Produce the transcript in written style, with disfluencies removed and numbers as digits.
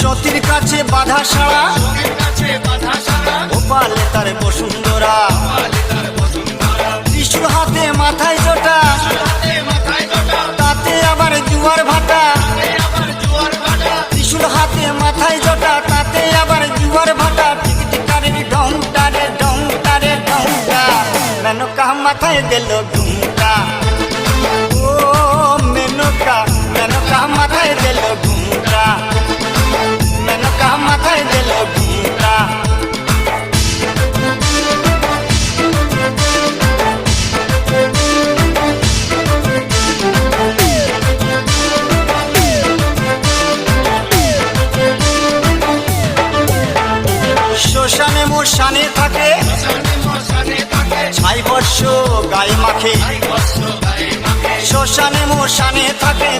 সতীর কাছে বাধা সারা গোপালে তার বসুন্ধরা ত্রিশূল হাতে মাথায় জোটা তাতে আবার জুয়ার ভাটা ত্রিশূল হাতে মাথায় জোটা তাতে আবার জুয়ার ভাটা টিকটিকারের ঢংটা রে ঢংটা রে ঢংটা মেনকা মাথায় দিল ঘুমটা ও মেনকা মেনকা মাথায় দিল ঘুমটা মেনকা মাথায় দিল ঘুমটা শ্মশানে মোশানে থাকে ছাই বর্ষ গায়ে মাখে শ্মশানে মোশানে থাকে